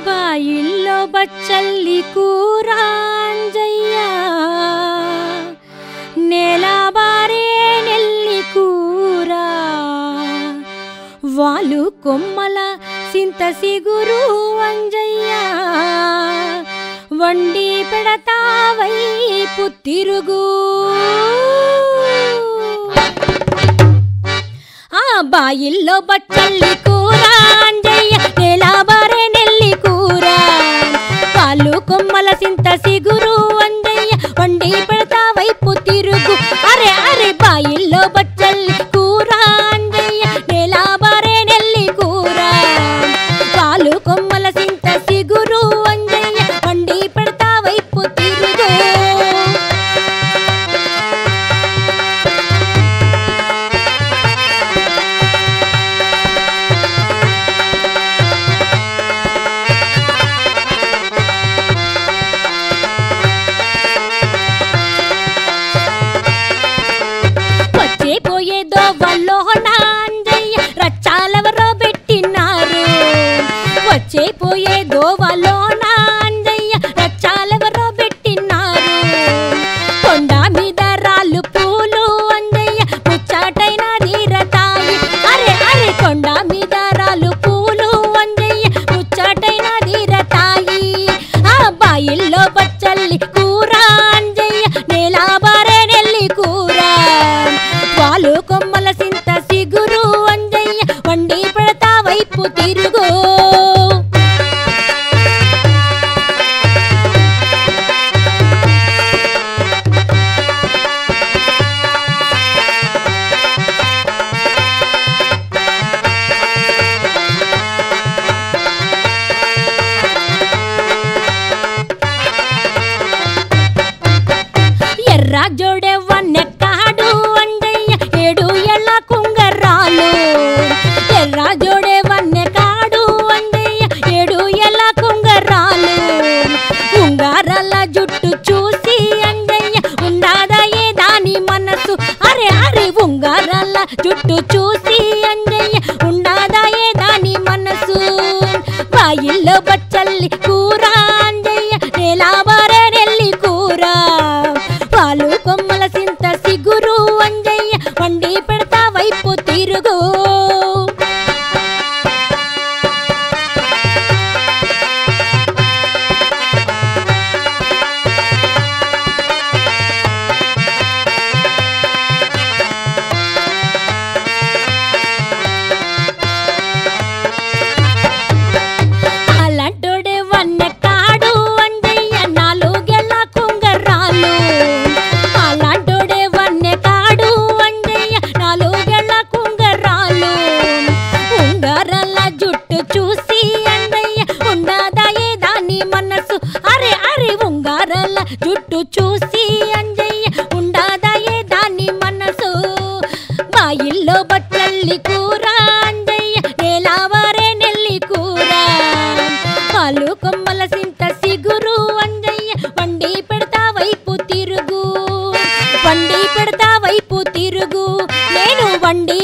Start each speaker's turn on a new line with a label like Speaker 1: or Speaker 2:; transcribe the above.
Speaker 1: బాయిల్లో బచ్చల్లి కూర అంజయ్య నేలబారే నెల్లి కూర వాలు కొమ్మల సింత సిగురు అంజయ్య వండి పెడతా వైపు తిరుగు ఆ బాయిల్లో బచ్చల్లి కూర అంజయ్య నేలబారే నెల్లి కూర వాలు కొమ్మల సింత సిగురు అంజయ్య వండి పెడతా వైపు తిరుగు అరే అరే బాయిల్లో బచ్చల్లి కూర అంజయ్య నేలబారే నెల్లి కూర వాలు కొమ్మల సింత సిగురు అంజయ్య వండి పెడతా వైపు తిరుగు పోయేదో వల్లో అంజయ్య రచ్చాలెవరో పెట్టినారు వచ్చే పోయేదో వల్లో అంజయ్య రచ్చాలెవరో పెట్టినారు కొండ మీద రాళ్ళు పూలు అంజయ్య ముచ్చటైన తీరతాయి అరే అరే కొండ మీద రాళ్ళు పూలు అంజయ్య ముచ్చటైన తీరతాయి ఆ బాయిల్లో బచ్చల్లి కూర అంజయ్య నేలబారే నెల్లి కూర వాలు కొమ్మల సింత సిగురు అంజయ్య వండి పెడతా వైపు తిరుగు ఎర్ర జోడే వన్నెక్కాడు అంజయ్య ఏడు ఎల్ల కుంగరాలు ఎర్ర జోడే వన్నెకాడు అంజయ్య ఏడు ఎల్ల కుంగరాలు ఉంగారాల జుట్టు చూసి అంజయ్య ఉండాదయే దాని మనసు అరే అరే ఉంగారాల జుట్టు చూసి అంజయ్య ఉండాదయే దాని మనసు బాయిల్లో బచ్చల్లి కూర అంజయ్య నేలబారే నెల్లి కూర వాలు కొమ్మల సింత సిగురు అంజయ్య వండి పెడతా వైపు తిరుగు అలాంటోడే వన్నెకాడు అంజయ్య నాలుగేళ్ల కుంగరాలు అలాంటోడే వన్నెకాడు అంజయ్య నాలుగేళ్ల కుంగరాలు ఉంగరాల జుట్టు చూసి అంజయ్య ఉండదాయే దాని మనసు అరే అరే ఉంగరాల జుట్టు చూసి అంజయ్య ఉండదాయే దాని మనసు బాయిల్లో బచ్చల్లి కూర అంజయ్య నేలబారే నెల్లి కూర వాలు కొమ్మల సింత సిగురు అంజయ్య వండి పెడతా వైపు తిరుగు వండి పెడతా వైపు తిరుగు నేను వండి